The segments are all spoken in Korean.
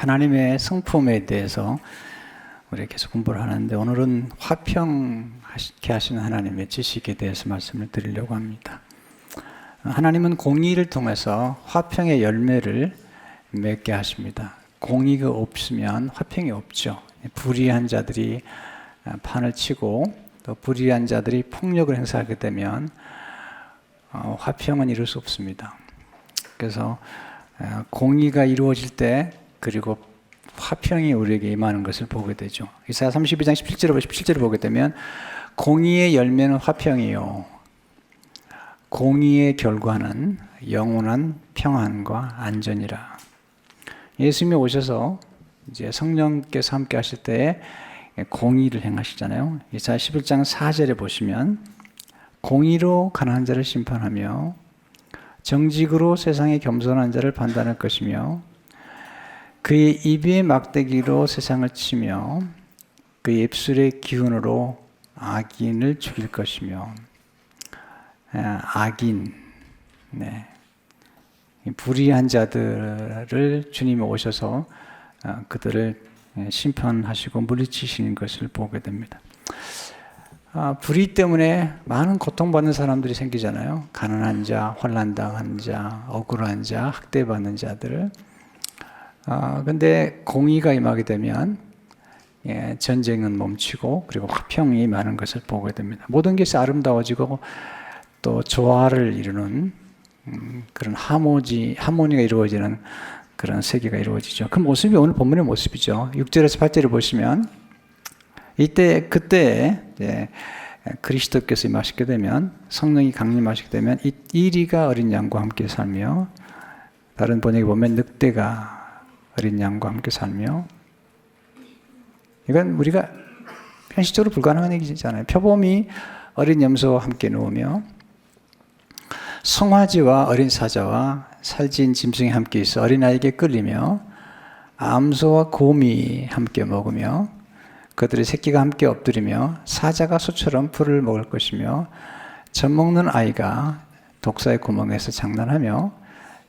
하나님의 성품에 대해서 우리 계속 공부를 하는데 오늘은 화평케 하시는 하나님의 지식에 대해서 말씀을 드리려고 합니다. 하나님은 공의를 통해서 화평의 열매를 맺게 하십니다. 공의가 없으면 화평이 없죠. 불의한 자들이 판을 치고 또 불의한 자들이 폭력을 행사하게 되면 화평은 이룰 수 없습니다. 그래서 공의가 이루어질 때 그리고 화평이 우리에게 임하는 것을 보게 되죠. 이사야 32장 17절을 보게 되면 공의의 열매는 화평이요 공의의 결과는 영원한 평안과 안전이라. 예수님이 오셔서 이제 성령께서 함께 하실 때에 공의를 행하시잖아요. 이사야 11장 4절에 보시면 공의로 가난한 자를 심판하며 정직으로 세상의 겸손한 자를 판단할 것이며 그의 입의 막대기로 세상을 치며 그의 입술의 기운으로 악인을 죽일 것이며. 악인, 불의한 자들을 주님이 오셔서 그들을 심판하시고 물리치시는 것을 보게 됩니다. 불의 때문에 많은 고통받는 사람들이 생기잖아요. 가난한 자, 환난당한 자, 억울한 자, 학대받는 자들. 근데 공의가 임하게 되면 전쟁은 멈추고 그리고 화평이 임하는 것을 보게 됩니다. 모든 것이 아름다워지고 또 조화를 이루는 그런 하모니가 이루어지는 그런 세계가 이루어지죠. 그 모습이 오늘 본문의 모습이죠. 6절에서 8절을 보시면 그때 그리스도께서 임하시게 되면 성령이 강림하시게 되면 이리가 어린 양과 함께 살며 다른 번역에 보면 늑대가 어린 양과 함께 살며. 이건 우리가 현실적으로 불가능한 얘기잖아요. 표범이 어린 염소와 함께 누우며 송아지와 어린 사자와 살찐 짐승이 함께 있어 어린아이에게 끌리며 암소와 곰이 함께 먹으며 그들의 새끼가 함께 엎드리며 사자가 소처럼 풀을 먹을 것이며 젖먹는 아이가 독사의 구멍에서 장난하며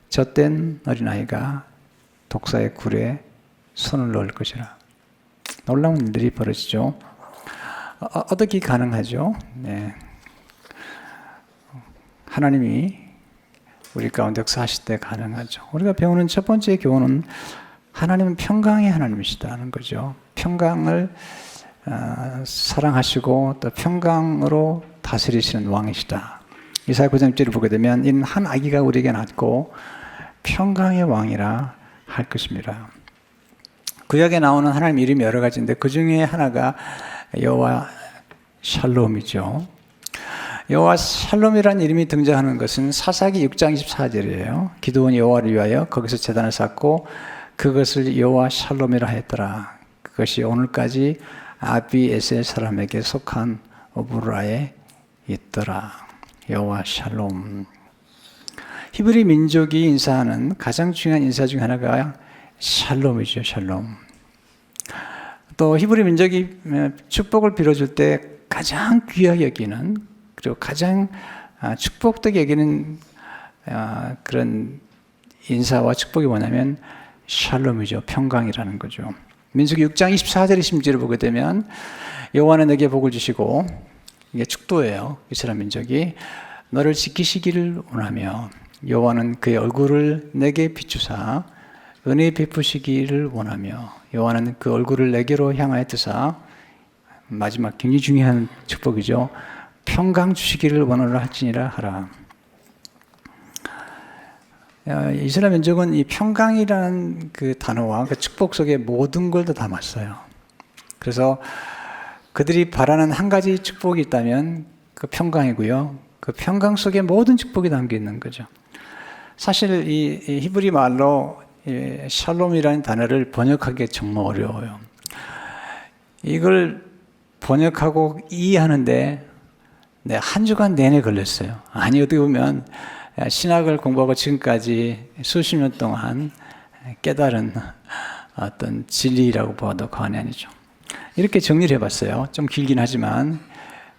젖된 어린아이가 독사의 굴에 손을 넣을 것이라. 놀라운 일들이 벌어지죠. 어떻게 가능하죠? 하나님이 우리 가운데 역사하실 때 가능하죠. 우리가 배우는 첫 번째 교훈은 하나님은 평강의 하나님이시다는 거죠. 평강을 사랑하시고 또 평강으로 다스리시는 왕이시다. 이사야 9장 1절을 보게 되면 이는 한 아기가 우리에게 낳고 평강의 왕이라 할 것입니다. 구약에 나오는 하나님 이름이 여러 가지인데 그 중에 하나가 여호와 샬롬이죠. 여호와 샬롬이라는 이름이 등장하는 것은 사사기 6장 24절이에요. 기드온이 여호와를 위하여 거기서 제단을 쌓고 그것을 여호와 샬롬이라 했더라. 그것이 오늘까지 아비에셀 사람에게 속한 오브라에 있더라. 여호와 샬롬. 히브리 민족이 인사하는 가장 중요한 인사 중 하나가 샬롬이죠. 샬롬. 또 히브리 민족이 축복을 빌어줄 때 가장 귀하게 여기는 그리고 가장 축복되게 여기는 그런 인사와 축복이 뭐냐면 샬롬이죠. 평강이라는 거죠. 민수기 6장 24절의 심지를 보게 되면 여호와는 내게 복을 주시고 이게 축도예요. 이스라엘 민족이 너를 지키시기를 원하며 여호와는 그의 얼굴을 내게 비추사 은혜 베푸시기를 원하며 여호와는 그 얼굴을 내게로 향하여 뜨사 마지막 굉장히 중요한 축복이죠. 평강 주시기를 원하노라 할지니라 하라. 이스라엘 민족은 이 평강이라는 그 단어와 그 축복 속에 모든 걸 다 담았어요. 그래서 그들이 바라는 한 가지 축복이 있다면 그 평강이고요. 그 평강 속에 모든 축복이 담겨 있는 거죠. 사실 이 히브리 말로 샬롬이라는 단어를 번역하기 정말 어려워요. 이걸 번역하고 이해하는데 한 주간 내내 걸렸어요. 아니 어떻게 보면 신학을 공부하고 지금까지 수십 년 동안 깨달은 어떤 진리라고 봐도 과언이 아니죠. 이렇게 정리를 해봤어요. 좀 길긴 하지만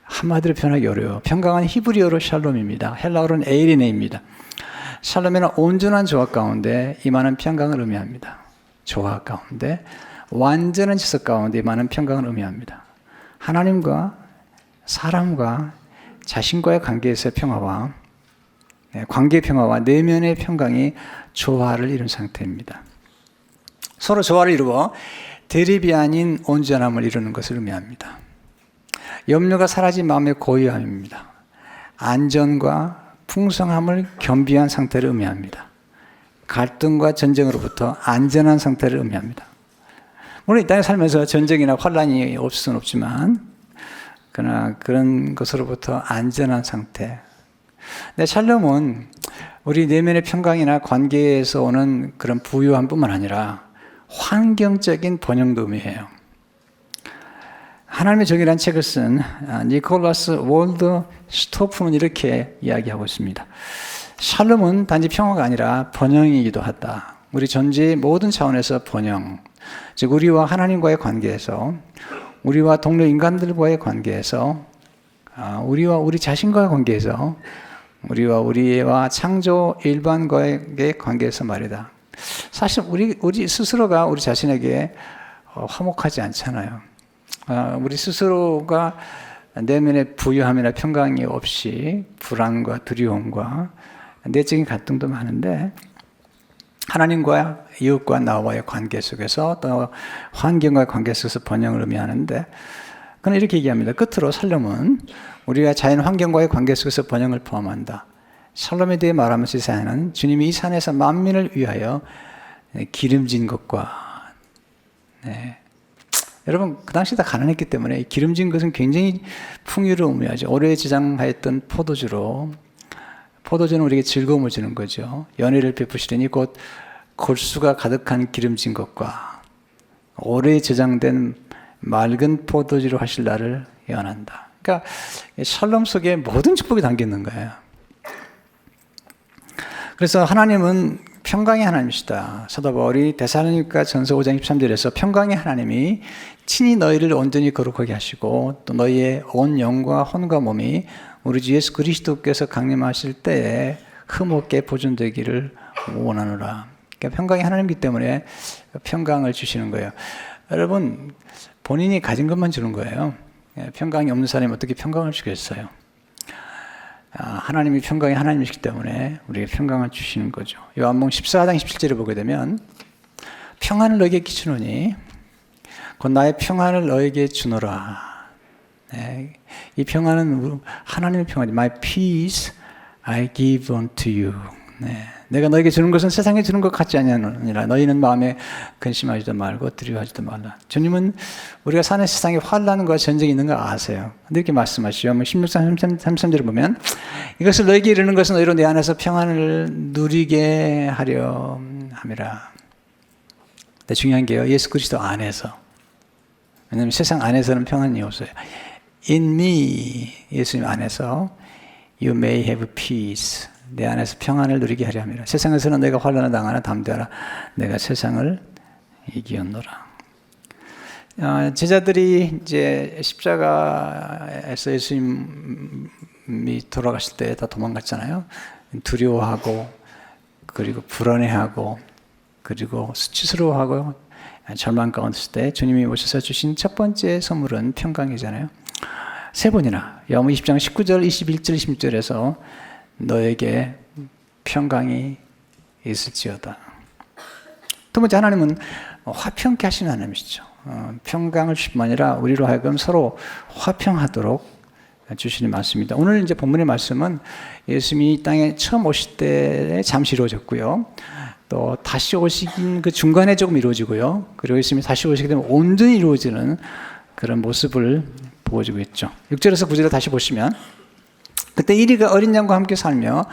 한마디로 표현하기 어려워요. 평강은 히브리어로 샬롬입니다. 헬라어로는 에이레네입니다. 샬롬에는 온전한 조화 가운데 임하는 평강을 의미합니다. 조화 가운데, 완전한 질서 가운데 많은 평강을 의미합니다. 하나님과 사람과 자신과의 관계에서의 평화와 관계의 평화와 내면의 평강이 조화를 이룬 상태입니다. 서로 조화를 이루어 대립이 아닌 온전함을 이루는 것을 의미합니다. 염려가 사라진 마음의 고요함입니다. 안전과 풍성함을 겸비한 상태를 의미합니다. 갈등과 전쟁으로부터 안전한 상태를 의미합니다. 물론 이 땅에 살면서 전쟁이나 혼란이 없을 수는 없지만, 그러나 그런 것으로부터 안전한 상태. 근데 샬롬은 우리 내면의 평강이나 관계에서 오는 그런 부유함뿐만 아니라 환경적인 번영도 의미해요. 하나님의 정의라는 책을 쓴 니콜라스 월드 스토프는 이렇게 이야기하고 있습니다. 샬롬은 단지 평화가 아니라 번영이기도 하다. 우리 존재의 모든 차원에서 번영, 즉 우리와 하나님과의 관계에서, 우리와 동료 인간들과의 관계에서, 우리와 우리 자신과의 관계에서, 우리와 창조 일반과의 관계에서 말이다. 사실 우리 스스로가 우리 자신에게 화목하지 않잖아요. 우리 스스로가 내면의 부유함이나 평강이 없이 불안과 두려움과 내적인 갈등도 많은데, 하나님과 이웃과 나와의 관계 속에서 또 환경과의 관계 속에서 번영을 의미하는데, 그는 이렇게 얘기합니다. 끝으로 샬롬은 우리가 자연 환경과의 관계 속에서 번영을 포함한다. 샬롬에 대해 말하면서 이사야는 주님이 이 산에서 만민을 위하여 기름진 것과, 여러분 그 당시 다 가난했기 때문에 기름진 것은 굉장히 풍요를 의미하죠. 오래 저장하였던 포도주는 우리에게 즐거움을 주는 거죠. 연회를 베푸시려니 곧 골수가 가득한 기름진 것과 오래 저장된 맑은 포도주로 하실 날을 예언한다. 그러니까 샬롬 속에 모든 축복이 담겨 있는 거예요. 그래서 하나님은 평강의 하나님이시다. 사도 바울이 데살로니가 전서 5장 13절에서 평강의 하나님이 친히 너희를 온전히 거룩하게 하시고 또 너희의 온 영과 혼과 몸이 우리 주 예수 그리스도께서 강림하실 때에 흠없게 보존되기를 원하노라. 그러니까 평강의 하나님이기 때문에 평강을 주시는 거예요. 여러분, 본인이 가진 것만 주는 거예요. 평강이 없는 사람이 어떻게 평강을 주겠어요? 하나님이 평강의 하나님이시기 때문에 우리에게 평강을 주시는 거죠. 요한복음 14장 17절을 보게 되면 평안을 너에게 끼치노니 곧 나의 평안을 너에게 주노라. 이 평안은 하나님의 평안이 My peace I give unto you. 내가 너에게 주는 것은 세상에 주는 것 같지 아니하느니라. 너희는 마음에 근심하지도 말고 두려워하지도 말라. 주님은 우리가 사는 세상에 환난과 전쟁이 있는 거 아세요. 근데 이렇게 말씀하시죠. 16장 33절을 보면 이것을 너에게 이르는 것은 너희로 내 안에서 평안을 누리게 하려 함이라. 근데 중요한 게요, 예수 그리스도 안에서. 왜냐하면 세상 안에서는 평안이 없어요. In me, 예수님 안에서 you may have peace. 내 안에서 평안을 누리게 하려 함이라. 세상에서는 내가 환난을 당하나 담대하라. 내가 세상을 이기었노라. 제자들이 이제 십자가에서 예수님이 돌아가실 때 다 도망갔잖아요. 두려워하고 그리고 불안해하고 그리고 수치스러워하고 절망 가운데 있을 때 주님이 오셔서 주신 첫 번째 선물은 평강이잖아요. 세 번이나 요한복음 20장 19절, 21절, 26절에서 너에게 평강이 있을지어다. 두 번째, 하나님은 화평케 하시는 하나님이시죠. 평강을 주실 뿐만 아니라 우리로 하여금 서로 화평하도록 주시는 말씀입니다. 오늘 이제 본문의 말씀은 예수님이 이 땅에 처음 오실 때 잠시 이루어졌고요. 또 다시 오시긴 그 중간에 조금 이루어지고요. 그리고 예수님이 다시 오시게 되면 온전히 이루어지는 그런 모습을 보여주고 있죠. 6절에서 9절을 다시 보시면 그때 이리가 어린 양과 함께 살며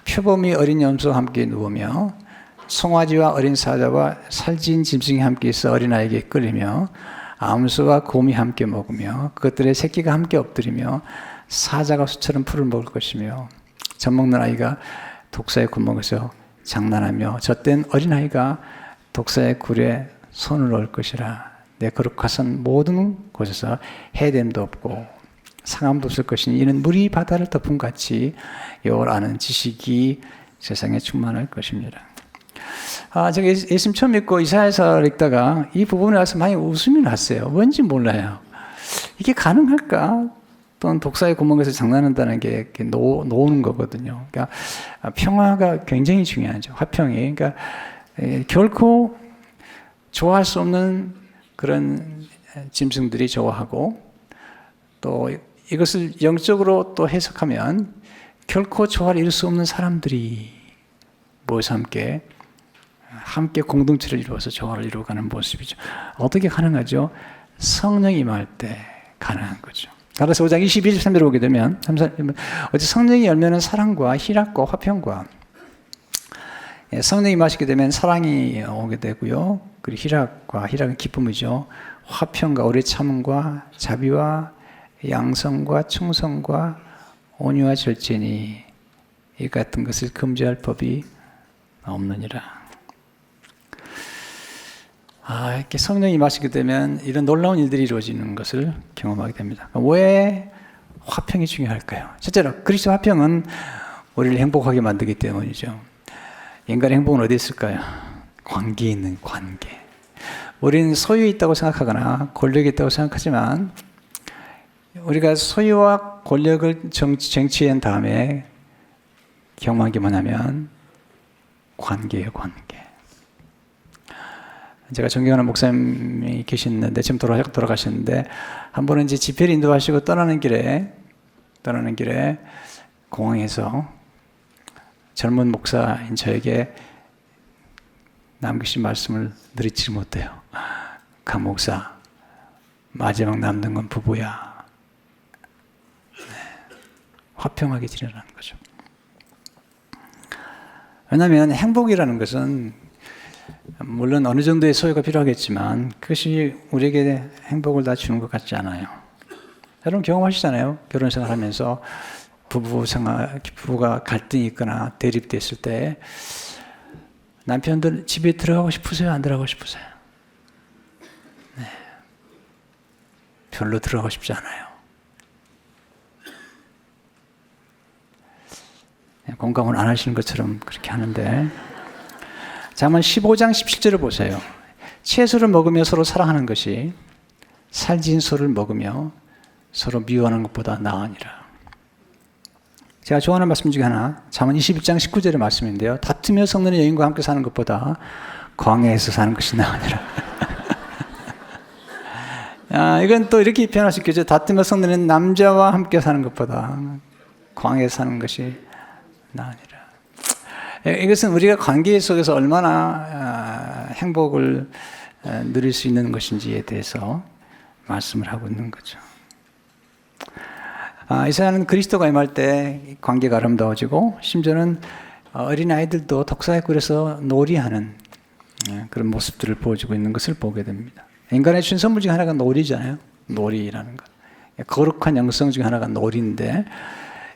표범이 어린 염소와 함께 누우며 송아지와 어린 사자와 살진 짐승이 함께 있어 어린아이에게 끌리며 암수와 곰이 함께 먹으며 그것들의 새끼가 함께 엎드리며 사자가 수처럼 풀을 먹을 것이며 젖먹는 아이가 독사의 굴목에서 장난하며 젖된 어린아이가 독사의 굴에 손을 넣을 것이라. 내 거룩하선 모든 곳에서 해됨도 없고 상함도 없을 것이니 이는 물이 바다를 덮은 같이 여호와를 아는 지식이 세상에 충만할 것입니다. 제가 예수님 처음 믿고 이사야서를 읽다가 이 부분에 와서 많이 웃음이 났어요. 뭔지 몰라요. 이게 가능할까? 또는 독사의 구멍에서 장난한다는 게 이렇게 놓는 거거든요. 그러니까 평화가 굉장히 중요하죠. 화평이. 그러니까 결코 좋아할 수 없는 그런 짐승들이 좋아하고 또 이것을 영적으로 또 해석하면 결코 조화를 이룰 수 없는 사람들이 모여서 함께 공동체를 이루어서 조화를 이루어가는 모습이죠. 어떻게 가능하죠? 성령이 임할 때 가능한 거죠. 가라서 5장 22, 23절을 보게 되면 어제 성령이 열면은 사랑과 희락과 화평과 성령이 임하시게 되면 사랑이 오게 되고요. 그리고 희락은 기쁨이죠. 화평과 오래 참음과 자비와 양성과 충성과 온유와 절제니 이 같은 것을 금지할 법이 없느니라. 이렇게 성령이 임하시게 되면 이런 놀라운 일들이 이루어지는 것을 경험하게 됩니다. 왜 화평이 중요할까요? 첫째로 그리스도 화평은 우리를 행복하게 만들기 때문이죠. 인간의 행복은 어디 있을까요? 관계에 있는 관계. 우리는 소유에 있다고 생각하거나 권력이 있다고 생각하지만 우리가 소유와 권력을 쟁취한 다음에 경험한 게 뭐냐면 관계예요, 관계. 제가 존경하는 목사님이 계시는데 지금 돌아가셨는데 한 번은 이제 집회를 인도하시고 떠나는 길에 공항에서 젊은 목사인 저에게 남기신 말씀을 느리지 못해요. 강 목사, 마지막 남는 건 부부야. 화평하게 지내라는 거죠. 왜냐하면 행복이라는 것은 물론 어느 정도의 소유가 필요하겠지만 그것이 우리에게 행복을 다 주는 것 같지 않아요. 여러분 경험하시잖아요. 결혼 생활하면서 부부가 갈등이 있거나 대립됐을 때 남편들 집에 들어가고 싶으세요? 안 들어가고 싶으세요? 네. 별로 들어가고 싶지 않아요. 공감을 안 하시는 것처럼 그렇게 하는데 잠언 15장 17절을 보세요. 채소를 먹으며 서로 사랑하는 것이 살진 소를 먹으며 서로 미워하는 것보다 나으니라. 제가 좋아하는 말씀 중에 하나 잠언 21장 19절의 말씀인데요. 다투며 썩는 여인과 함께 사는 것보다 광야에서 사는 것이 나으니라. 이건 또 이렇게 표현할 수 있겠죠. 다투며 썩는 남자와 함께 사는 것보다 광야에서 사는 것이 나으니라. 이것은 우리가 관계 속에서 얼마나 행복을 누릴 수 있는 것인지에 대해서 말씀을 하고 있는 거죠. 이사야는 그리스도가 임할 때 관계가 아름다워지고 심지어는 어린아이들도 독사에 굴에서 놀이하는 그런 모습들을 보여주고 있는 것을 보게 됩니다. 인간의 준 선물 중에 하나가 놀이잖아요. 놀이라는 것. 거룩한 영성 중에 하나가 놀이인데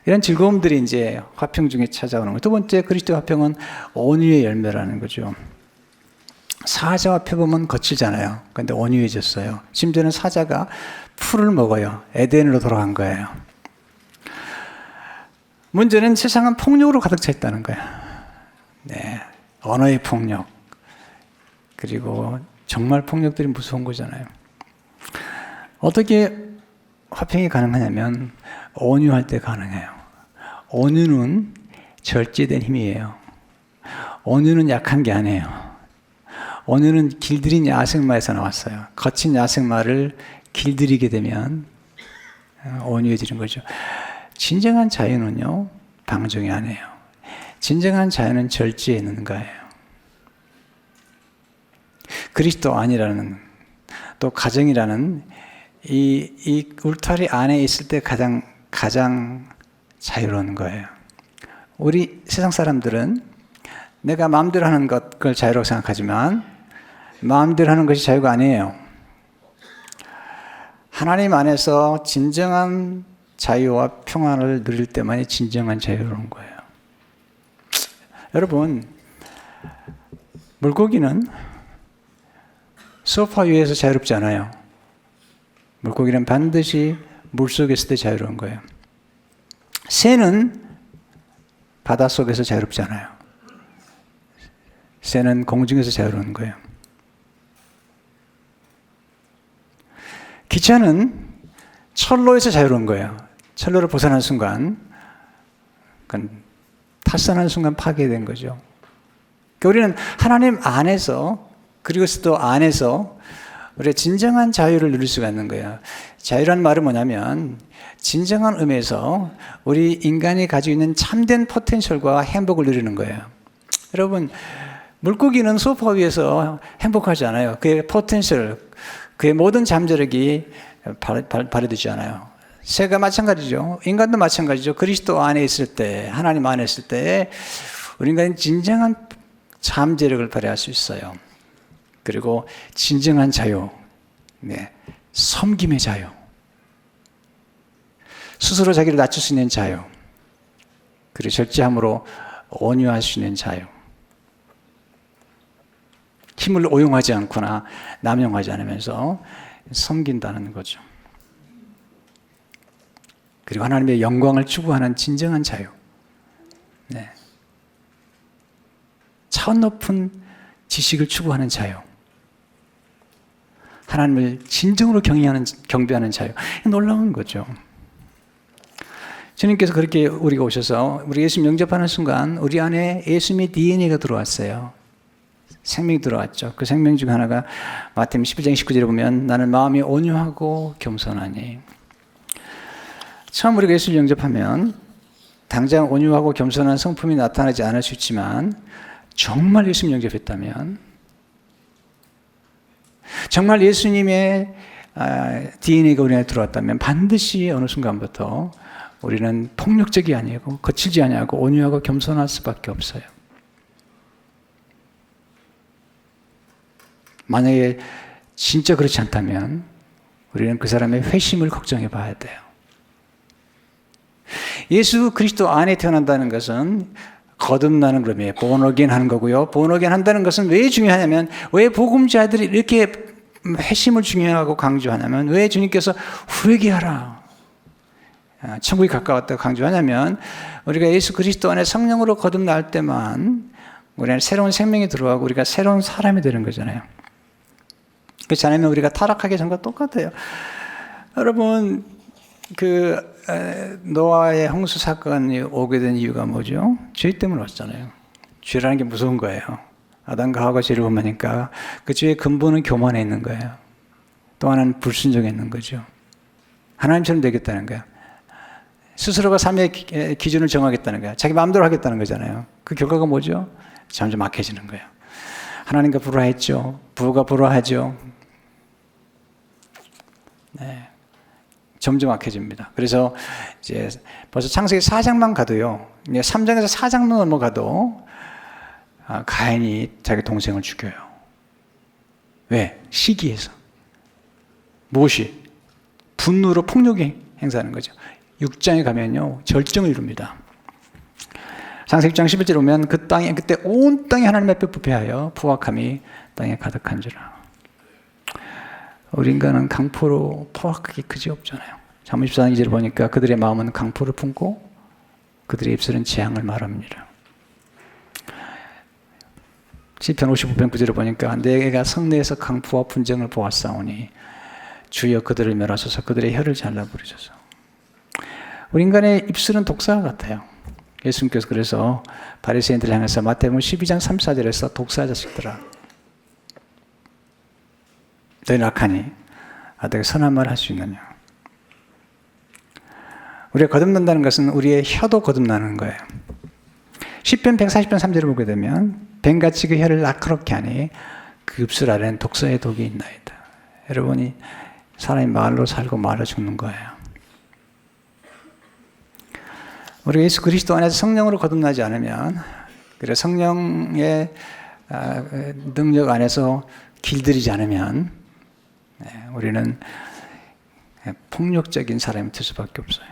이런 즐거움들이 이제 화평 중에 찾아오는 거예요. 두 번째 그리스도의 화평은 온유의 열매라는 거죠. 사자와 표범은 거칠잖아요. 그런데 온유해졌어요. 심지어는 사자가 풀을 먹어요. 에덴으로 돌아간 거예요. 문제는 세상은 폭력으로 가득 차 있다는 거예요. 네, 언어의 폭력 그리고 정말 폭력들이 무서운 거잖아요. 어떻게 화평이 가능하냐면 온유할 때 가능해요. 온유는 절제된 힘이에요. 온유는 약한 게 아니에요. 온유는 길들인 야생마에서 나왔어요. 거친 야생마를 길들이게 되면 온유해지는 거죠. 진정한 자유는요, 방종이 아니에요. 진정한 자유는 절제에 있는 거예요. 그리스도 안이라는 또 가정이라는 이 울타리 안에 있을 때 가장 자유로운 거예요. 우리 세상 사람들은 내가 마음대로 하는 그걸 자유라고 생각하지만 마음대로 하는 것이 자유가 아니에요. 하나님 안에서 진정한 자유와 평안을 누릴 때만이 진정한 자유로운 거예요. 여러분, 물고기는 소파 위에서 자유롭지 않아요. 물고기는 반드시 물속에 있을 때 자유로운 거예요. 새는 바닷속에서 자유롭지 않아요. 새는 공중에서 자유로운 거예요. 기차는 철로에서 자유로운 거예요. 철로를 벗어난 순간, 탈선하는 순간 파괴된 거죠. 그러니까 우리는 하나님 안에서, 그리스도 안에서 우리의 진정한 자유를 누릴 수가 있는 거예요. 자유라는 말은 뭐냐면 진정한 의미에서 우리 인간이 가지고 있는 참된 포텐셜과 행복을 누리는 거예요. 여러분, 물고기는 소파 위에서 행복하지 않아요. 그의 포텐셜, 그의 모든 잠재력이 발휘되지 않아요. 새가 마찬가지죠. 인간도 마찬가지죠. 그리스도 안에 있을 때, 하나님 안에 있을 때 우리 인간은 진정한 잠재력을 발휘할 수 있어요. 그리고 진정한 자유, 섬김의 자유, 스스로 자기를 낮출 수 있는 자유, 그리고 절제함으로 온유할 수 있는 자유, 힘을 오용하지 않거나 남용하지 않으면서 섬긴다는 거죠. 그리고 하나님의 영광을 추구하는 진정한 자유, 차원 높은 지식을 추구하는 자유, 하나님을 진정으로 경배하는 자유. 놀라운 거죠. 주님께서 그렇게 우리가 오셔서 우리 예수님 영접하는 순간 우리 안에 예수님의 DNA가 들어왔어요. 생명이 들어왔죠. 그 생명 중 하나가 마태복음 11장 19절에 보면 나는 마음이 온유하고 겸손하니. 처음 우리가 예수를 영접하면 당장 온유하고 겸손한 성품이 나타나지 않을 수 있지만 정말 예수님 영접했다면, 정말 예수님의 DNA가 우리 안에 들어왔다면 반드시 어느 순간부터 우리는 폭력적이 아니고 거칠지 아니하고 온유하고 겸손할 수밖에 없어요. 만약에 진짜 그렇지 않다면 우리는 그 사람의 회심을 걱정해 봐야 돼요. 예수 그리스도 안에 태어난다는 것은 거듭나는 그림이에요. 본어게인 하는 거고요. 본어게인 한다는 것은 왜 중요하냐면, 왜 복음자들이 이렇게 회심을 중요하고 강조하냐면, 왜 주님께서 회개하라, 천국이 가까웠다고 강조하냐면, 우리가 예수 그리스도 안에 성령으로 거듭날 때만 우리 안에 새로운 생명이 들어가고 우리가 새로운 사람이 되는 거잖아요. 그렇지 않으면 우리가 타락하기 전과 똑같아요. 여러분, 노아의 홍수 사건이 오게 된 이유가 뭐죠? 죄 때문에 왔잖아요. 죄라는 게 무서운 거예요. 아담과 하와가 죄를 범하니까 그 죄의 근본은 교만에 있는 거예요. 또 하나는 불순종에 있는 거죠. 하나님처럼 되겠다는 거예요. 스스로가 삶의 기준을 정하겠다는 거예요. 자기 마음대로 하겠다는 거잖아요. 그 결과가 뭐죠? 점점 악해지는 거예요. 하나님과 불화했죠. 부부가 불화하죠. 점점 악해집니다. 그래서 이제 벌써 창세기 4장만 가도요, 3장에서 4장 넘어가도 가인이 자기 동생을 죽여요. 왜? 시기에서. 무엇이? 분노로 폭력이 행사하는 거죠. 6장에 가면요, 절정을 이룹니다. 창세기 6장 11절에 보면 그때 온 땅이 하나님 앞에 부패하여 포악함이 땅에 가득한지라. 우리 인간은 강포로 포악하기 그지없잖아요. 잠언 14장 2절을 보니까 그들의 마음은 강포를 품고 그들의 입술은 재앙을 말합니다. 시편 55편 9절을 보니까 내가 성내에서 강포와 분쟁을 보았사오니 주여 그들을 멸하소서, 그들의 혀를 잘라버리소서. 우리 인간의 입술은 독사와 같아요. 예수님께서 그래서 바리새인들을 향해서 마태복음 12장 3, 4절에서 독사 자식들아, 너희 악하니 아들에게 선한 말을 할 수 있느냐. 우리가 거듭난다는 것은 우리의 혀도 거듭나는 거예요. 시편 140편 3절을 보게 되면 뱀같이 그 혀를 날카롭게 하니 그 입술 아래는 독사의 독이 있나이다. 여러분이 사람이 말로 살고 말로 죽는 거예요. 우리가 예수 그리스도 안에서 성령으로 거듭나지 않으면, 그래 성령의 능력 안에서 길들이지 않으면 우리는 폭력적인 사람이 될 수밖에 없어요.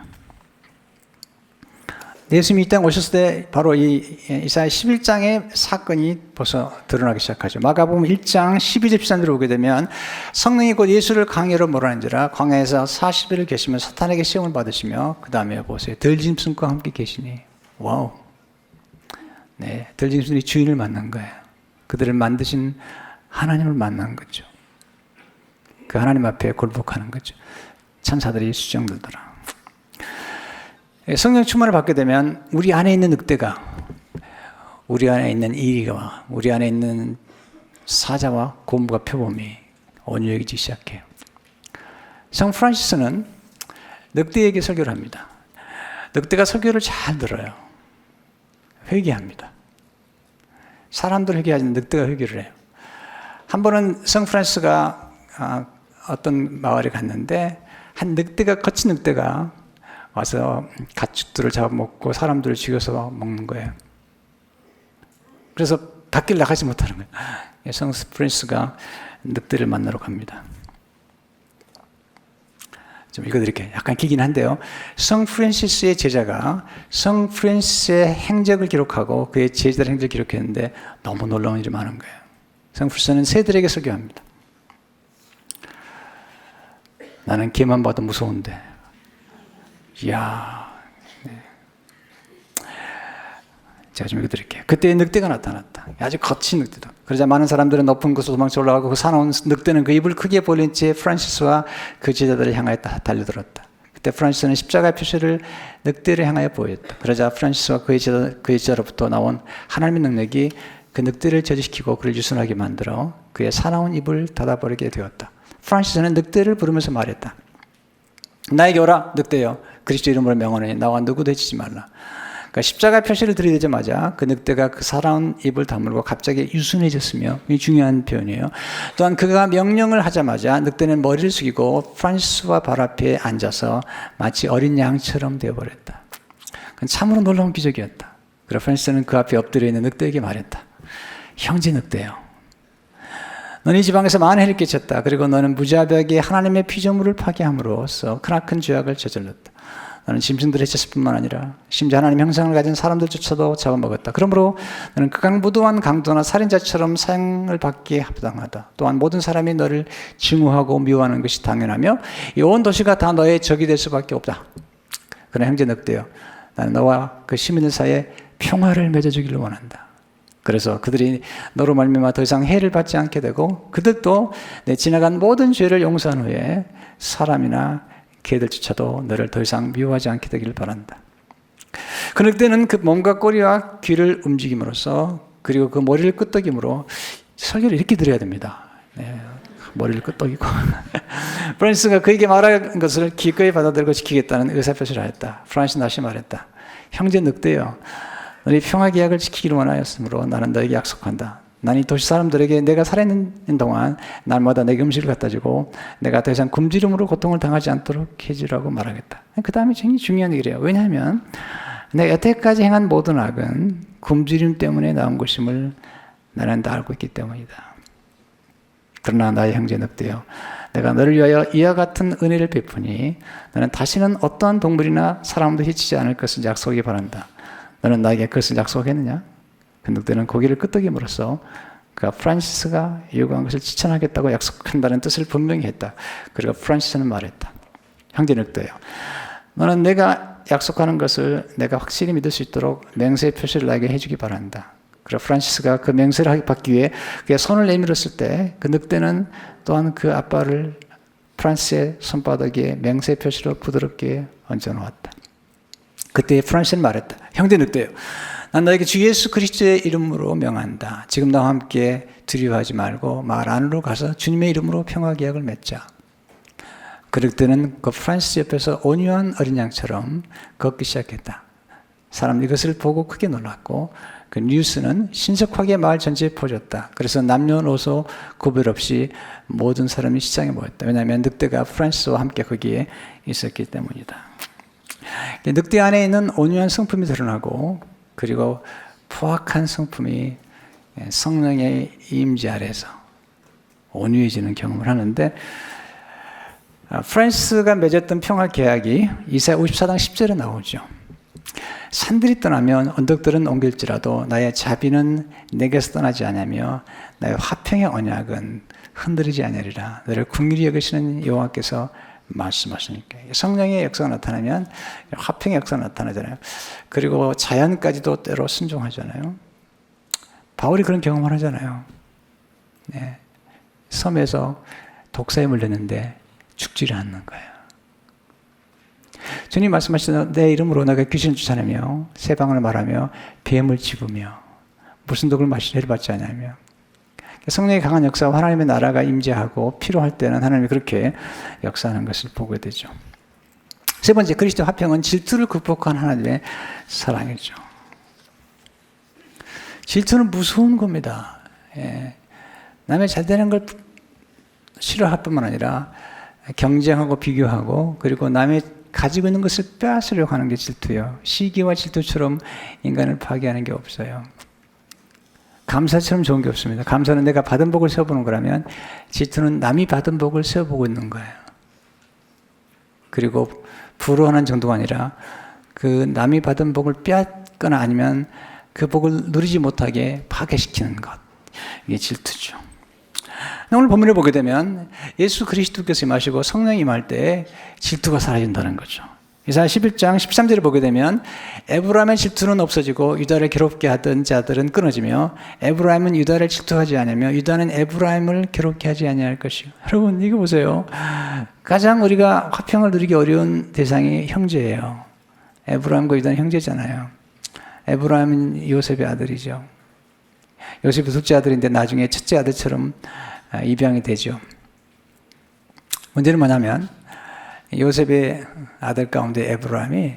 예수님이 이 땅에 오셨을 때 바로 이 이사야 11장의 사건이 벌써 드러나기 시작하죠. 마가복음 1장 12절 13절을 오게 되면 성령이 곧 예수를 광야로 몰아낸지라 광야에서 40일을 계시면 사탄에게 시험을 받으시며, 그 다음에 보세요, 들짐승과 함께 계시니. 와우. 네, 들짐승이 주인을 만난 거예요. 그들을 만드신 하나님을 만난 거죠. 그 하나님 앞에 굴복하는 거죠. 천사들이 수정들더라. 성령 충만을 받게 되면 우리 안에 있는 늑대가, 우리 안에 있는 이의가, 우리 안에 있는 사자와 고무가 표범이 온유해지기 시작해요. 성 프란시스는 늑대에게 설교를 합니다. 늑대가 설교를 잘 들어요. 회개합니다. 사람들 회개하지 늑대가 회개를 해요. 한 번은 성 프란시스가 어떤 마을에 갔는데 한 늑대가, 거친 늑대가 와서 가축들을 잡아먹고 사람들을 죽여서 먹는 거예요. 그래서 밖을 나가지 못하는 거예요. 성 프란시스가 늑대를 만나러 갑니다. 좀 읽어드릴게요. 약간 기긴 한데요. 성 프란시스의 제자가 성 프란시스의 행적을 기록하고 그의 제자들 행적을 기록했는데 너무 놀라운 일이 많은 거예요. 성 프란시스는 새들에게 설교합니다. 나는 개만 봐도 무서운데, 이야. 네. 제가 좀 읽어드릴게요. 그때 늑대가 나타났다. 아주 거친 늑대다. 그러자 많은 사람들은 높은 곳으로 도망쳐 올라가고 그 사나운 늑대는 그 입을 크게 벌린 채 프란시스와 그 제자들을 향하여 달려들었다. 그때 프란시스는 십자가 표시를 늑대를 향하여 보였다. 그러자 프란시스와 그의 제자로부터 나온 하나님의 능력이 그 늑대를 저지시키고 그를 유순하게 만들어 그의 사나운 입을 닫아버리게 되었다. 프란시스는 늑대를 부르면서 말했다. 나에게 오라, 늑대여. 그리스도 이름으로 명하노니 나와 누구도 해치지 말라. 그러니까 십자가 표시를 들이대자마자 그 늑대가 그 사나운 입을 다물고 갑자기 유순해졌으며, 이 중요한 표현이에요. 또한 그가 명령을 하자마자 늑대는 머리를 숙이고 프란시스와 발 앞에 앉아서 마치 어린 양처럼 되어버렸다. 그건 참으로 놀라운 기적이었다. 그래서 프란시스는 그 앞에 엎드려 있는 늑대에게 말했다. 형제 늑대여, 너는 이 지방에서 많은 해를 끼쳤다. 그리고 너는 무자비하게 하나님의 피조물을 파괴함으로써 크나큰 죄악을 저질렀다. 너는 짐승들을 해쳤을 뿐만 아니라 심지어 하나님 형상을 가진 사람들조차도 잡아먹었다. 그러므로 너는 극악무도한 강도나 살인자처럼 사형을 받기에 합당하다. 또한 모든 사람이 너를 증오하고 미워하는 것이 당연하며 이 온 도시가 다 너의 적이 될 수밖에 없다. 그러나 형제 늑대여, 나는 너와 그 시민들 사이에 평화를 맺어주기를 원한다. 그래서 그들이 너로 말미암아 더 이상 해를 받지 않게 되고 그들도 내 지나간 모든 죄를 용서한 후에 사람이나 개들조차도 너를 더 이상 미워하지 않게 되기를 바란다. 그 늑대는 그 몸과 꼬리와 귀를 움직임으로써, 그리고 그 머리를 끄덕임으로 설교를 이렇게 드려야 됩니다. 네, 머리를 끄덕이고 프란시스가 그에게 말한 것을 기꺼이 받아들고 지키겠다는 의사표시를 하였다. 프란시스 다시 말했다. 형제 늑대여, 너희 평화 계약을 지키기를 원하였으므로 나는 너에게 약속한다. 난 이 도시 사람들에게 내가 살아있는 동안 날마다 내게 음식을 갖다 주고 내가 더 이상 굶주림으로 고통을 당하지 않도록 해주라고 말하겠다. 그 다음에 굉장히 중요한 얘기를 해요. 왜냐하면 내가 여태까지 행한 모든 악은 굶주림 때문에 나온 것임을 나는 다 알고 있기 때문이다. 그러나 나의 형제 늑대여, 내가 너를 위하여 이와 같은 은혜를 베푸니 너는 다시는 어떠한 동물이나 사람도 해치지 않을 것을 약속하기 바란다. 너는 나에게 그것을 약속했느냐? 그 늑대는 고개를 끄덕임으로써 그가 프란시스가 요구한 것을 지천하겠다고 약속한다는 뜻을 분명히 했다. 그리고 프란시스는 말했다. 형제 늑대여, 너는 내가 약속하는 것을 내가 확실히 믿을 수 있도록 맹세의 표시를 나에게 해주기 바란다. 그리고 프란시스가 그 맹세를 받기 위해 그의 손을 내밀었을 때 그 늑대는 또한 그 앞발을 프란시스의 손바닥에 맹세의 표시로 부드럽게 얹어놓았다. 그때 프란시스는 말했다. 형제 늑대여, 난 너에게 주 예수 그리스도의 이름으로 명한다. 지금 나와 함께 두려워하지 말고 마을 안으로 가서 주님의 이름으로 평화 계약을 맺자. 그 늑대는 그 프란시스 옆에서 온유한 어린 양처럼 걷기 시작했다. 사람들이 이것을 보고 크게 놀랐고 그 뉴스는 신속하게 마을 전체에 퍼졌다. 그래서 남녀노소 구별 없이 모든 사람이 시장에 모였다. 왜냐하면 늑대가 프란시스와 함께 거기에 있었기 때문이다. 늑대 안에 있는 온유한 성품이 드러나고, 그리고 포악한 성품이 성령의 임재 아래서 온유해지는 경험을 하는데, 프란시스가 맺었던 평화 계약이 이사야 54장 10절에 나오죠. 산들이 떠나면 언덕들은 옮길지라도 나의 자비는 내게서 떠나지 아니하며 나의 화평의 언약은 흔들리지 아니하리라. 너를 긍휼히 여기시는 여호와께서 말씀하시니까. 성령의 역사가 나타나면 화평의 역사가 나타나잖아요. 그리고 자연까지도 때로 순종하잖아요. 바울이 그런 경험을 하잖아요. 네. 섬에서 독사에 물렸는데 죽지를 않는 거예요. 주님 말씀하시는 내 이름으로 내가 귀신을 쫓아내며 새 방언을 말하며 뱀을 집으며 무슨 독을 마시려 받지 않냐며. 성령의 강한 역사와 하나님의 나라가 임재하고 필요할 때는 하나님이 그렇게 역사하는 것을 보게 되죠. 세 번째, 그리스도 화평은 질투를 극복한 하나님의 사랑이죠. 질투는 무서운 겁니다. 예. 남의 잘 되는 걸 싫어할 뿐만 아니라 경쟁하고 비교하고 그리고 남의 가지고 있는 것을 빼앗으려고 하는 게 질투예요. 시기와 질투처럼 인간을 파괴하는 게 없어요. 감사처럼 좋은 게 없습니다. 감사는 내가 받은 복을 세워보는 거라면 질투는 남이 받은 복을 세워보고 있는 거예요. 그리고 부러워하는 정도가 아니라 그 남이 받은 복을 빼앗거나 아니면 그 복을 누리지 못하게 파괴시키는 것. 이게 질투죠. 오늘 본문을 보게 되면 예수 그리스도께서 임하시고 성령이 임할 때 질투가 사라진다는 거죠. 이사야 11장 13절을 보게 되면 에브라임의 질투는 없어지고 유다를 괴롭게 하던 자들은 끊어지며 에브라임은 유다를 질투하지 않으며 유다는 에브라임을 괴롭게 하지 아니할 것이요. 여러분 이거 보세요. 가장 우리가 화평을 누리기 어려운 대상이 형제예요. 에브라임과 유다는 형제잖아요. 에브라임은 요셉의 아들이죠. 요셉이 둘째 아들인데 나중에 첫째 아들처럼 입양이 되죠. 문제는 뭐냐면 요셉의 아들 가운데 에브라임이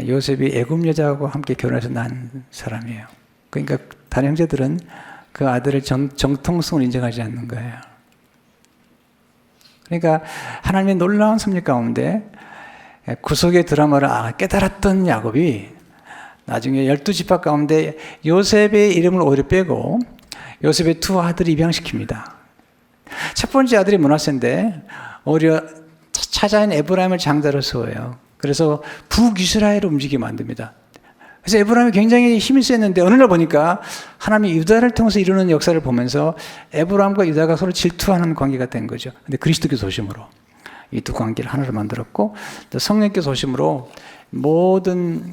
요셉이 애굽 여자하고 함께 결혼해서 난 사람이에요. 그러니까 다른 형제들은 그 아들의 정통성을 인정하지 않는 거예요. 그러니까 하나님의 놀라운 섭리 가운데 구속의 드라마를 깨달았던 야곱이 나중에 12지파 가운데 요셉의 이름을 오히려 빼고 요셉의 두 아들을 입양시킵니다. 첫 번째 아들이 므낫세인데 오히려 차자인 에브라임을 장자로 세워요. 그래서 북이스라엘을 움직이게 만듭니다. 그래서 에브라임이 굉장히 힘이 셌는데 어느 날 보니까 하나님이 유다를 통해서 이루는 역사를 보면서 에브라임과 유다가 서로 질투하는 관계가 된 거죠. 근데 그리스도께서 오심으로 이 두 관계를 하나로 만들었고 또 성령께서 오심으로 모든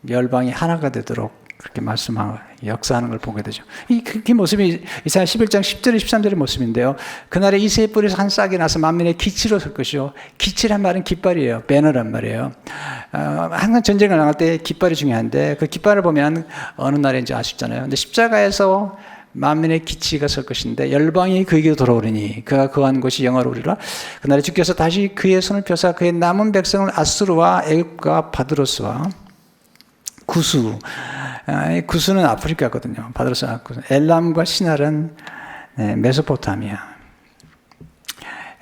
멸방이 하나가 되도록 그렇게 말씀하고 역사하는 걸 보게 되죠. 이 모습이 이사야 11장 10절에 13절의 모습인데요. 그날에 이새의 뿔에서 한 싹이 나서 만민의 기치로 설 것이요. 기치란 말은 깃발이에요. 배너란 말이에요. 항상 전쟁을 나갈 때 깃발이 중요한데 그 깃발을 보면 어느 날인지 아쉽잖아요. 근데 십자가에서 만민의 기치가 설 것인데 열방이 그에게로 돌아오리니 그가 거한 곳이 영화로우리라. 그날에 주께서 다시 그의 손을 펴사 그의 남은 백성을 아수르와 애굽과 바드로스와 구수, 구수는 아프리카거든요. 바드로스는 엘람과 시날은 메소포타미아.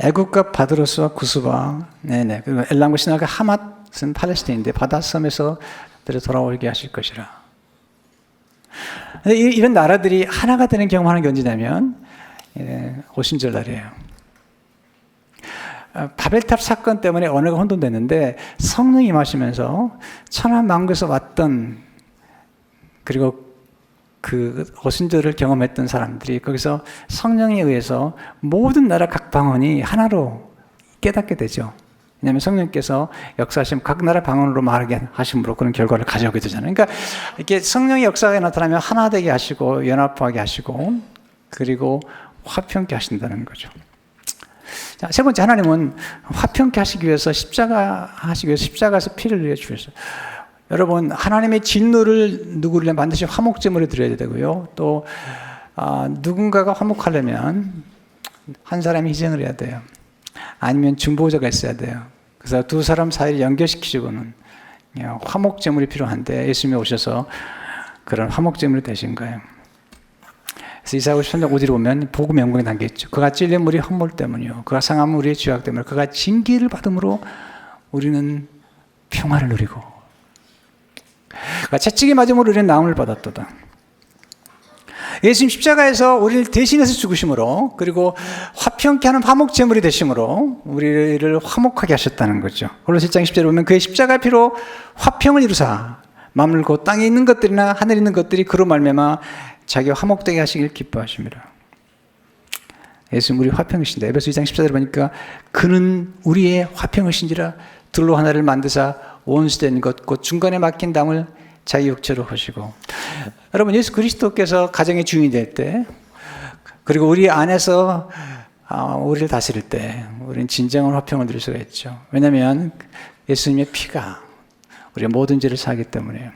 애굽과 바드로스와 구수와 그리고 엘람과 시날과 하맛은 팔레스타인인데 바다섬에서 돌아오게 하실 것이라. 이런 나라들이 하나가 되는 경험하는 게 언제냐면 오순절 날이에요. 바벨탑 사건 때문에 언어가 혼돈됐는데 성령이 임하시면서 천하 만국에서 왔던 그리고 그 오순절을 경험했던 사람들이 거기서 성령에 의해서 모든 나라 각 방언이 하나로 깨닫게 되죠. 왜냐하면 성령께서 역사하시면 각 나라 방언으로 말하게 하심으로 그런 결과를 가져오게 되잖아요. 그러니까 이렇게 성령의 역사가 나타나면 하나 되게 하시고 연합하게 하시고 그리고 화평케 하신다는 거죠. 자, 세 번째, 하나님은 화평케 하시기 위해서 십자가에서 피를 흘려 주셨어요. 여러분, 하나님의 진노를 누구를 반드시 화목제물에 드려야 되고요. 또 누군가가 화목하려면 한 사람이 희생을 해야 돼요. 아니면 중보자가 있어야 돼요. 그래서 두 사람 사이를 연결시키려고는 화목제물이 필요한데 예수님이 오셔서 그런 화목제물이 되신 거예요. 그래서 이사야 53장 5절에 보면 복음 영광이 담겨있죠. 그가 찔린 우리 헛물 때문이요. 그가 상함은 우리의 죄악 때문에 그가 징계를 받음으로 우리는 평화를 누리고 그가 채찍에 맞음으로 우리는 나음을 받았도다. 예수님 십자가에서 우리를 대신해서 죽으심으로 그리고 화평케 하는 화목제물이 되심으로 우리를 화목하게 하셨다는 거죠. 골로새 1장 10절에 보면 그의 십자가 피로 화평을 이루사 만물 곧 땅에 있는 것들이나 하늘에 있는 것들이 그로 말미암아 자기와 화목되게 하시길 기뻐하십니다. 예수님 우리 화평이신다. 에베소 2장 14절에 보니까 그는 우리의 화평이신지라 들로 하나를 만드사 원수된 것 곧 중간에 막힌 담을 자기 육체로 오시고, 여러분 예수 그리스도께서 가정의 주인이 될 때, 그리고 우리 안에서 우리를 다스릴 때 우리는 진정한 화평을 누릴 수가 있죠. 왜냐하면 예수님의 피가 우리의 모든 죄를 사하기 때문에.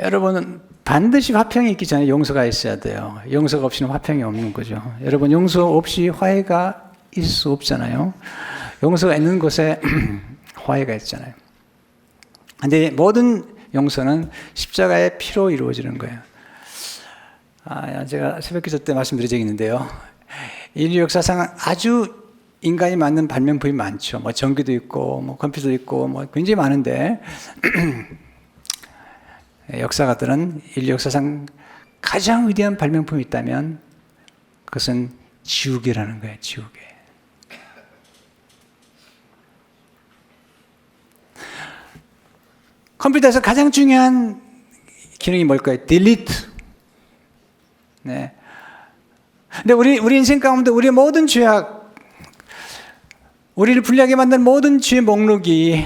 여러분 반드시 화평이 있기 전에 용서가 있어야 돼요. 용서가 없이는 화평이 없는 거죠. 여러분 용서 없이 화해가 있을 수 없잖아요. 용서가 있는 곳에 화해가 있잖아요. 근데 모든 용서는 십자가의 피로 이루어지는 거예요. 제가 새벽기도 때 말씀드린 적이 있는데요. 인류 역사상 아주 인간이 만든 발명품이 많죠. 뭐 전기도 있고, 뭐 컴퓨터도 있고, 뭐 굉장히 많은데 역사가들은 인류 역사상 가장 위대한 발명품이 있다면 그것은 지우개라는 거예요. 지우개. 컴퓨터에서 가장 중요한 기능이 뭘까요? delete. 네. 근데 우리 인생 가운데 우리의 모든 죄악, 우리를 불리하게 만든 모든 죄의 목록이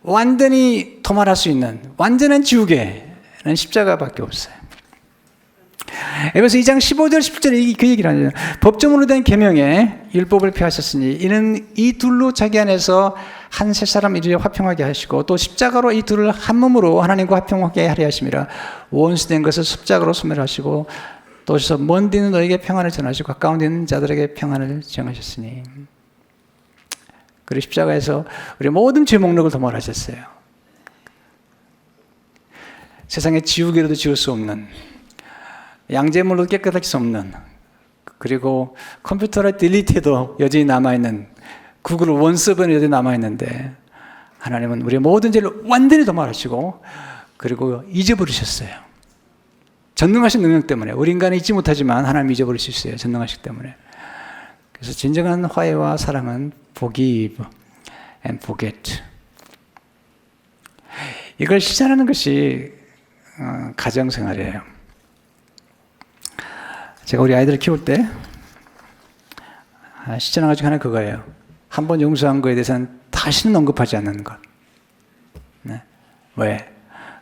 완전히 도말할 수 있는 완전한 지우개는 십자가밖에 없어요. 에베소 2장 15절 17절에 그 얘기를 하죠. 법조문으로 된 계명에 율법을 폐하셨으니 이는 이 둘로 자기 안에서 한 세 사람 이르려 화평하게 하시고 또 십자가로 이 둘을 한 몸으로 하나님과 화평하게 하려 하심이라. 원수된 것을 십자가로 소멸하시고 또 오셔서 먼 데 있는 너에게 평안을 전하시고 가까운 데 있는 자들에게 평안을 정하셨으니. 그리고 십자가에서 우리 모든 죄 목록을 도말하셨어요. 세상에 지우개로도 지울 수 없는, 양재물로 깨끗할 수 없는, 그리고 컴퓨터를 딜리트해도 여전히 남아있는, 구글 원서버는 여전히 남아있는데 하나님은 우리의 모든 죄를 완전히 도말하시고 그리고 잊어버리셨어요. 전능하신 능력 때문에. 우리 인간은 잊지 못하지만 하나님이 잊어버릴 수 있어요. 전능하시기 때문에. 그래서 진정한 화해와 사랑은 forgive and forget. 이걸 실천하는 것이 가정생활이에요. 제가 우리 아이들을 키울 때 실천한 것 중에 하나 그거예요. 한 번 용서한 거에 대해서는 다시는 언급하지 않는 것. 네. 왜?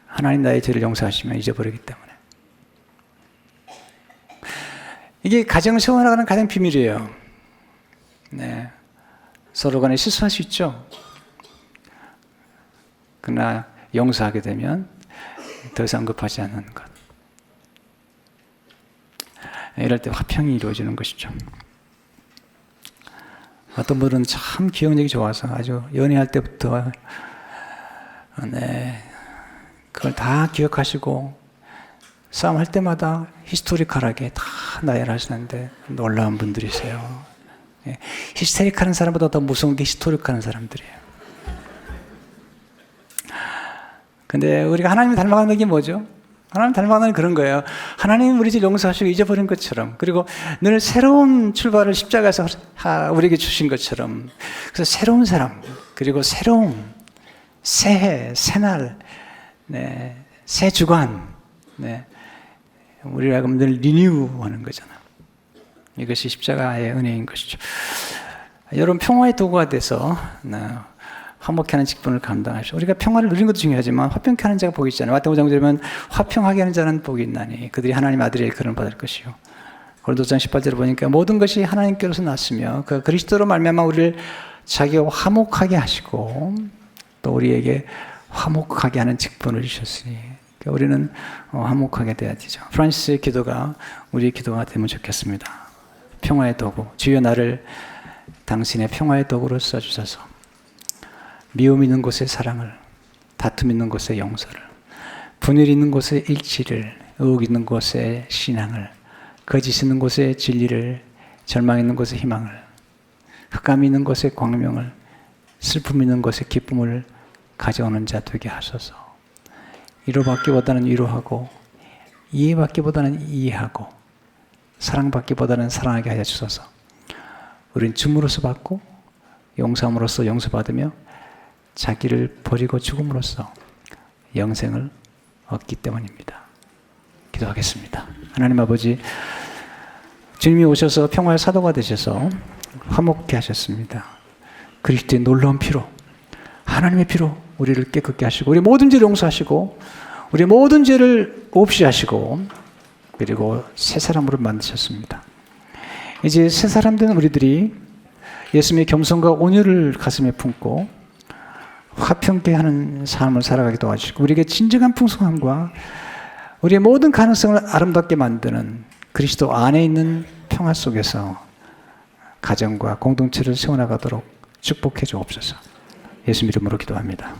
하나님 나의 죄를 용서하시면 잊어버리기 때문에. 이게 가정을 세워나가는 가장 비밀이에요. 네. 서로 간에 실수할 수 있죠. 그러나 용서하게 되면 더 이상 언급하지 않는 것. 이럴 때 화평이 이루어지는 것이죠. 어떤 분은 참 기억력이 좋아서 아주 연애할 때부터 그걸 다 기억하시고 싸움할 때마다 히스토리컬하게 다 나열을 하시는데 놀라운 분들이세요. 히스테릭하는 사람보다 더 무서운 게 히스토리컬한 사람들이에요. 근데 우리가 하나님을 닮아가는 게 뭐죠? 하나님 닮아가는 그런 거예요. 하나님 우리 죄 용서하시고 잊어버린 것처럼, 그리고 늘 새로운 출발을 십자가에서 우리에게 주신 것처럼, 그래서 새로운 사람, 그리고 새로운 새해, 새날, 새 주간, 우리가 늘 리뉴하는 거잖아. 이것이 십자가의 은혜인 것이죠. 여러분 평화의 도구가 돼서 화목케 하는 직분을 감당하시오. 우리가 평화를 누리는 것도 중요하지만 화평케 하는 자가 복이 있잖아요. 마태복음 5장 보면 화평하게 하는 자는 복이 있나니 그들이 하나님 아들의 일컬음을 받을 것이요. 고린도서 18절을 보니까 모든 것이 하나님께로서 났으며 그 그리스도로 말미암아 우리를 자기와 화목하게 하시고 또 우리에게 화목하게 하는 직분을 주셨으니 그러니까 우리는 화목하게 돼야 되죠. 프란시스의 기도가 우리의 기도가 되면 좋겠습니다. 평화의 도구, 주여 나를 당신의 평화의 도구로 써주소서. 미움 있는 곳에 사랑을, 다툼 있는 곳에 용서를, 분열 있는 곳에 일치를, 의혹 있는 곳에 신앙을, 거짓 있는 곳에 진리를, 절망 있는 곳에 희망을, 흑암 있는 곳에 광명을, 슬픔 있는 곳에 기쁨을 가져오는 자 되게 하소서. 위로받기보다는 위로하고, 이해받기보다는 이해하고, 사랑받기보다는 사랑하게 하여 주소서. 우린 줌으로써 받고, 용서함으로써 용서받으며, 자기를 버리고 죽음으로써 영생을 얻기 때문입니다. 기도하겠습니다. 하나님 아버지, 주님이 오셔서 평화의 사도가 되셔서 화목케 하셨습니다. 그리스도의 놀라운 피로, 하나님의 피로 우리를 깨끗게 하시고 우리 모든 죄를 용서하시고 우리 모든 죄를 없이 하시고 그리고 새 사람으로 만드셨습니다. 이제 새 사람 된 우리들이 예수님의 겸손과 온유를 가슴에 품고 화평케 하는 삶을 살아가게 도와주시고 우리에게 진정한 풍성함과 우리의 모든 가능성을 아름답게 만드는 그리스도 안에 있는 평화 속에서 가정과 공동체를 세워나가도록 축복해 주옵소서. 예수 이름으로 기도합니다.